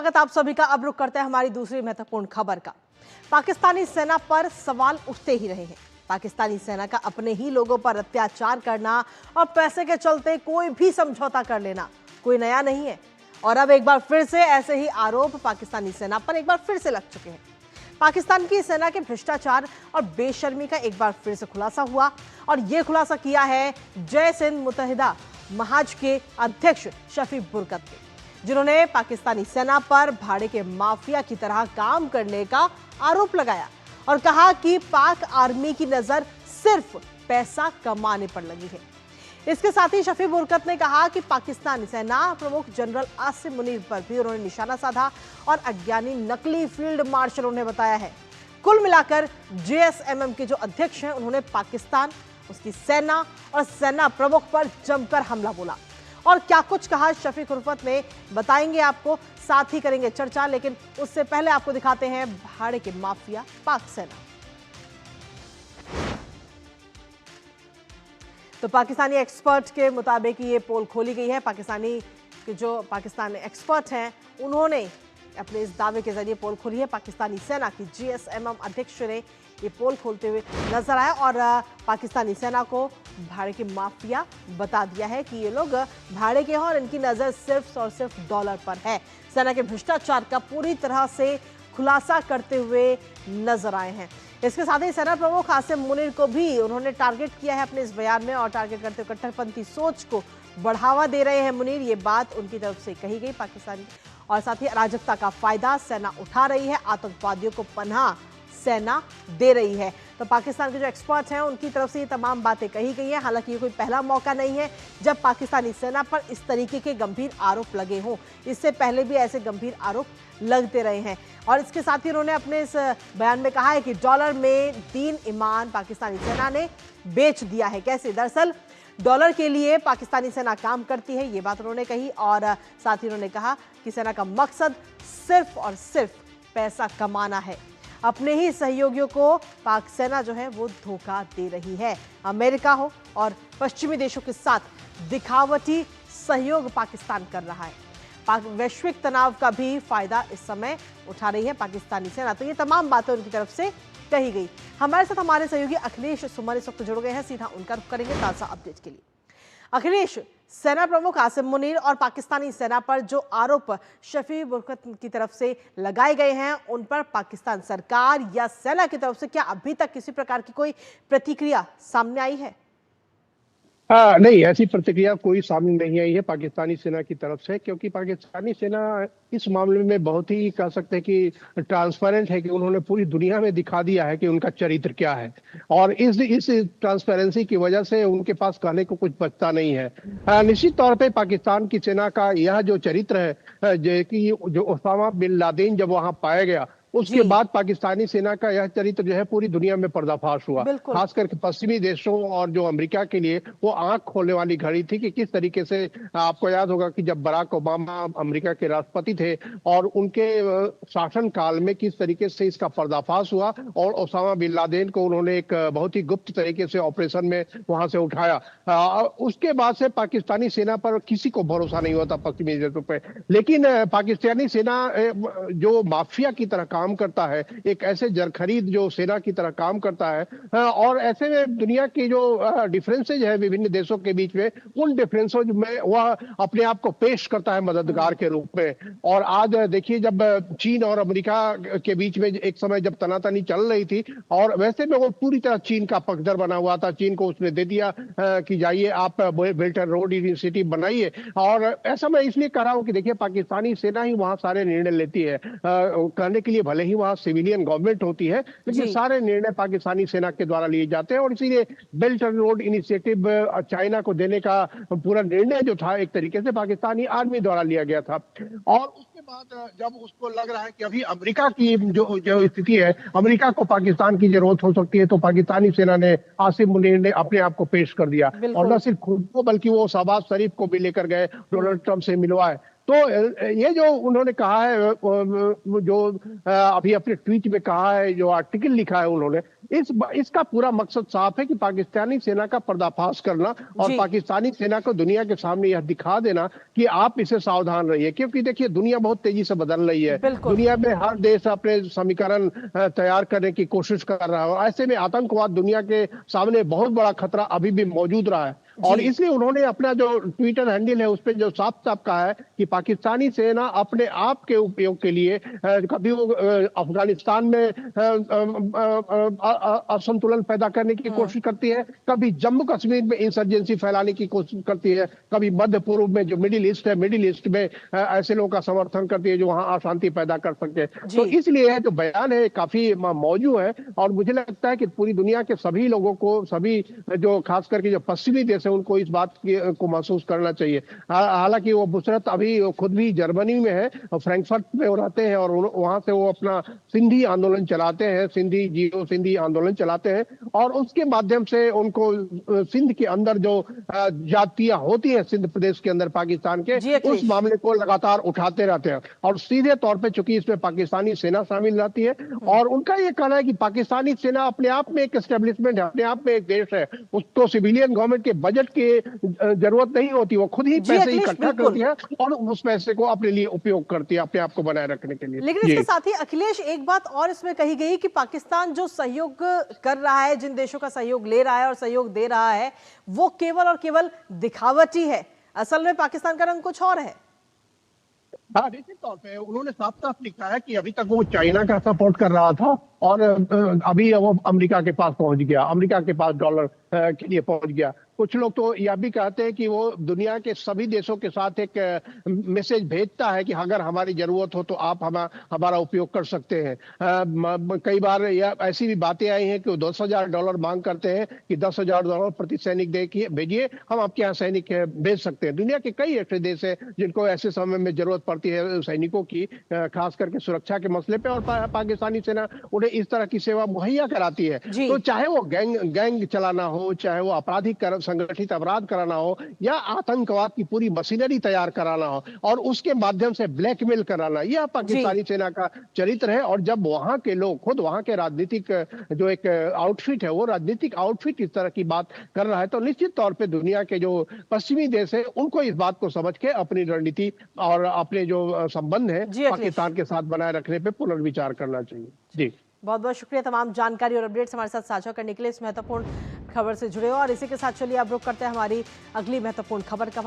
स्वागत आप सभी का। अब रुक करते हैं हमारी दूसरी महत्वपूर्ण खबर का। पाकिस्तानी सेना पर सवाल उठते ही रहे हैं। पाकिस्तानी सेना का अपने ही लोगों पर अत्याचार करना और पैसे के चलते कोई भी समझौता कर लेना कोई नया नहीं है। और अब एक बार फिर से ऐसे ही आरोप पाकिस्तानी सेना पर एक बार फिर से लग चुके हैं। पाकिस्तान की सेना के भ्रष्टाचार और बेशर्मी का एक बार फिर से खुलासा हुआ और यह खुलासा किया है जैश ए मुत्तहिदा महाज के अध्यक्ष शफी बुरकत ने, जिन्होंने पाकिस्तानी सेना पर भाड़े के माफिया की तरह काम करने का आरोप लगाया और कहा कि पाक आर्मी की नजर सिर्फ पैसा कमाने पर लगी है। इसके साथ ही शफी बुरकत ने कहा कि पाकिस्तानी सेना प्रमुख जनरल आसिम मुनीर पर भी उन्होंने निशाना साधा और अज्ञानी नकली फील्ड मार्शल उन्हें बताया है। कुल मिलाकर जेएसएमएम के जो अध्यक्ष हैं उन्होंने पाकिस्तान, उसकी सेना और सेना प्रमुख पर जमकर हमला बोला। और क्या कुछ कहा शफी बुरकत ने बताएंगे आपको, साथ ही करेंगे चर्चा। लेकिन उससे पहले आपको दिखाते हैं भाड़े के माफिया पाक सेना। तो पाकिस्तानी एक्सपर्ट के मुताबिक ये पोल खोली गई है। पाकिस्तानी एक्सपर्ट हैं उन्होंने अपने इस दावे के जरिए पोल खोली है। पाकिस्तानी सेना की जेएसएमएम अध्यक्ष ने ये पोल खोलते हुए नजर आया और पाकिस्तानी सेना को भाड़े के माफिया बता दिया है कि ये लोग भाड़े के हैं और इनकी नजर सिर्फ और सिर्फ डॉलर पर है। सेना के भ्रष्टाचार का पूरी तरह से खुलासा करते हुए नजर आए हैं। इसके साथ ही सेना प्रमुख आसिम मुनीर को भी उन्होंने टारगेट किया है अपने इस बयान में और टारगेट करते हुए कट्टरपंथी सोच को बढ़ावा दे रहे हैं मुनीर। ये बात उनकी तरफ से कही गई। पाकिस्तानी और साथ ही अराजकता का फायदा सेना उठा रही है, आतंकवादियों को पनाह सेना दे रही है। तो पाकिस्तान के जो एक्सपर्ट हैं उनकी तरफ से ये तमाम बातें कही गई हैं। हालांकि ये कोई पहला मौका नहीं है जब पाकिस्तानी सेना पर इस तरीके के गंभीर आरोप लगे हों। इससे पहले भी ऐसे गंभीर आरोप लगते रहे हैं। और इसके साथ ही उन्होंने अपने इस बयान में कहा है कि डॉलर में दीन ईमान पाकिस्तानी सेना ने बेच दिया है। कैसे? दरअसल डॉलर के लिए पाकिस्तानी सेना काम करती है, ये बात उन्होंने कही। और साथ ही उन्होंने कहा कि सेना का मकसद सिर्फ और सिर्फ पैसा कमाना है। अपने ही सहयोगियों को पाक सेना जो है वो धोखा दे रही है। अमेरिका हो और पश्चिमी देशों के साथ दिखावटी सहयोग पाकिस्तान कर रहा है। वैश्विक तनाव का भी फायदा इस समय उठा रही है पाकिस्तानी सेना। तो ये तमाम बातें उनकी तरफ से कही गई। हमारे साथ हमारे सहयोगी अखिलेश सुमन इस वक्त जुड़ गए हैं, सीधा उनका रुख करेंगे ताजा अपडेट के लिए। अखिलेश, सेना प्रमुख आसिम मुनीर और पाकिस्तानी सेना पर जो आरोप शफी बुरकत की तरफ से लगाए गए हैं उन पर पाकिस्तान सरकार या सेना की तरफ से क्या अभी तक किसी प्रकार की कोई प्रतिक्रिया सामने आई है? नहीं, ऐसी प्रतिक्रिया कोई सामने नहीं आई है पाकिस्तानी सेना की तरफ से, क्योंकि पाकिस्तानी सेना इस मामले में बहुत ही कह सकते हैं कि ट्रांसपेरेंट है कि उन्होंने पूरी दुनिया में दिखा दिया है कि उनका चरित्र क्या है। और इस ट्रांसपेरेंसी की वजह से उनके पास कहने को कुछ बचता नहीं है। निश्चित तौर पे पाकिस्तान की सेना का यह जो चरित्र है जो ओसामा बिन लादेन जब वहां पाया गया उसके बाद पाकिस्तानी सेना का यह चरित्र जो है पूरी दुनिया में पर्दाफाश हुआ। खास करके पश्चिमी देशों और जो अमेरिका के लिए वो आंख खोलने वाली घड़ी थी कि किस तरीके से, आपको याद होगा कि जब बराक ओबामा अमेरिका के राष्ट्रपति थे और उनके शासन काल में किस तरीके से इसका पर्दाफाश हुआ और ओसामा बिन लादेन को उन्होंने एक बहुत ही गुप्त तरीके से ऑपरेशन में वहां से उठाया। उसके बाद से पाकिस्तानी सेना पर किसी को भरोसा नहीं होता पश्चिमी देशों पर। लेकिन पाकिस्तानी सेना जो माफिया की तरह काम करता है, एक ऐसे जरखरीद जो सेना की तरह काम करता है और ऐसे में दुनिया की जो डिफरेंसेज है विभिन्न देशों के बीच में, उन डिफरेंसेज में वह अपने आप को पेश करता है मददगार के रूप में। और आज देखिए, जब चीन और अमेरिका के बीच में एक समय जब तनातनी चल रही थी और वैसे में वो पूरी तरह चीन का पक्षधर बना हुआ था, चीन को उसने दे दिया कि जाइए आप बेल्ट एंड रोड इनिशिएटिव बनाइए। और ऐसा मैं इसलिए कह रहा हूं कि देखिए, पाकिस्तानी सेना ही वहां सारे निर्णय लेती है। कहने के लिए भले ही वहां सिविलियन गवर्नमेंट होती है, लेकिन सारे निर्णय पाकिस्तानी सेना के द्वारा लिए जाते हैं। और इसीलिए belt and road initiative China को देने का पूरा निर्णय जो था एक तरीके से पाकिस्तानी आर्मी द्वारा लिया गया था। और उसके बाद जब उसको लग रहा है कि अभी अमेरिका की जो स्थिति है, अमेरिका को पाकिस्तान की जरूरत हो सकती है, तो पाकिस्तानी सेना ने आसिम मुनीर ने अपने आप को पेश कर दिया। और न सिर्फ खुद को बल्कि वो शहबाज शरीफ को भी लेकर गए, डोनाल्ड ट्रंप से मिलवाए। तो ये जो उन्होंने कहा है, जो अभी अपने ट्वीट में कहा है, जो आर्टिकल लिखा है उन्होंने, इसका पूरा मकसद साफ है कि पाकिस्तानी सेना का पर्दाफाश करना और जी पाकिस्तानी सेना को दुनिया के सामने यह दिखा देना कि आप इसे सावधान रहिए, क्योंकि देखिए दुनिया बहुत तेजी से बदल रही है। बिल्कुल। दुनिया में हर देश अपने समीकरण तैयार करने की कोशिश कर रहा है, और ऐसे में आतंकवाद दुनिया के सामने बहुत बड़ा खतरा अभी भी मौजूद रहा है। और जी इसलिए उन्होंने अपना जो ट्विटर हैंडल है उस पर जो साफ साफ कहा है कि पाकिस्तानी सेना अपने आप के उपयोग के लिए कभी वो अफगानिस्तान में असंतुलन पैदा करने की कोशिश करती है, कभी जम्मू कश्मीर में इंसर्जेंसी फैलाने की कोशिश करती है, कभी मध्य पूर्व में जो मिडिल ईस्ट है, मिडिल ईस्ट में ऐसे लोगों का समर्थन करती है जो वहां अशांति पैदा कर सके। तो जी इसलिए है जो बयान है काफी मौजू है, और मुझे लगता है कि पूरी दुनिया के सभी लोगों को, सभी जो खास करके जो पश्चिमी देश है, उनको इस बात को महसूस करना चाहिए। हालांकि वो बुशरत अभी खुद भी जर्मनी में है, फ्रैंकफर्ट में वो रहते हैं, और वहां से वो अपना सिंधी आंदोलन चलाते हैं, सिंधी जियो सिंधी आंदोलन चलाते हैं, और उसके माध्यम से उनको सिंध के अंदर जो जातियां होती हैं सिंध प्रदेश के अंदर पाकिस्तान के, जी उस अखिलेश। मामले को लगातार उठाते रहते हैं। और सीधे तौर पे चूंकि इसमें पाकिस्तानी सेना शामिल रहती है, और उनका ये कहना है कि पाकिस्तानी सेना अपने आप में एक एस्टेब्लिशमेंट है, अपने आप में एक देश है, उसको सिविलियन गवर्नमेंट के बजट की जरूरत नहीं होती, वो खुद ही जी पैसे अखिलेश, इकट्ठा बिल्कुल। करती है और उस पैसे को अपने लिए उपयोग करती है, अपने आप को बनाए रखने के लिए। लेकिन इसके साथ ही अखिलेश एक बात और इसमें कही गई कि पाकिस्तान जो सहयोग कर रहा है, जिन देशों का सहयोग ले रहा है और सहयोग दे रहा है, वो केवल और केवल दिखावटी है, असल में पाकिस्तान का रंग कुछ और है। हाँ, निश्चित तौर पे उन्होंने साफ साफ लिखा है कि अभी तक वो चाइना का सपोर्ट कर रहा था, और अभी वो अमेरिका के पास पहुंच गया, अमेरिका के पास डॉलर के लिए पहुंच गया। कुछ लोग तो यह भी कहते हैं कि वो दुनिया के सभी देशों के साथ एक मैसेज भेजता है कि अगर हमारी जरूरत हो तो आप हमारा उपयोग कर सकते हैं। कई बार यह ऐसी भी बातें आई हैं कि वो $10,000 मांग करते हैं कि $10,000 प्रति सैनिक देखिए भेजिए, हम आपके यहाँ सैनिक भेज सकते हैं। दुनिया के कई ऐसे देश हैं जिनको ऐसे समय में जरूरत पड़ती है सैनिकों की, खास करके सुरक्षा के मसले पे, और पाकिस्तानी सेना उन्हें इस तरह की सेवा मुहैया कराती है। जी तो चाहे वो गैंग चलाना हो, चाहे वो आपराधिक संगठित अपराध कराना हो, या आतंकवाद की पूरी मशीनरी तैयार कराना हो और उसके माध्यम से ब्लैकमेल कराना, यह पाकिस्तानी सेना का चरित्र है। और जब वहां के लोग खुद वहां के राजनीतिक जो एक आउटफिट है, वो राजनीतिक आउटफिट इस तरह की बात कर रहा है, तो निश्चित तौर पे दुनिया के जो पश्चिमी देश है उनको इस बात को समझ के अपनी रणनीति और अपने जो संबंध है जी अखिलेश, पाकिस्तान के साथ बनाए रखने पे पुनर्विचार करना चाहिए। जी बहुत बहुत शुक्रिया तमाम जानकारी और अपडेट्स हमारे साथ साझा करने के लिए, इस महत्वपूर्ण खबर से जुड़े हो। और इसी के साथ चलिए अब रुक करते हैं हमारी अगली महत्वपूर्ण खबर का।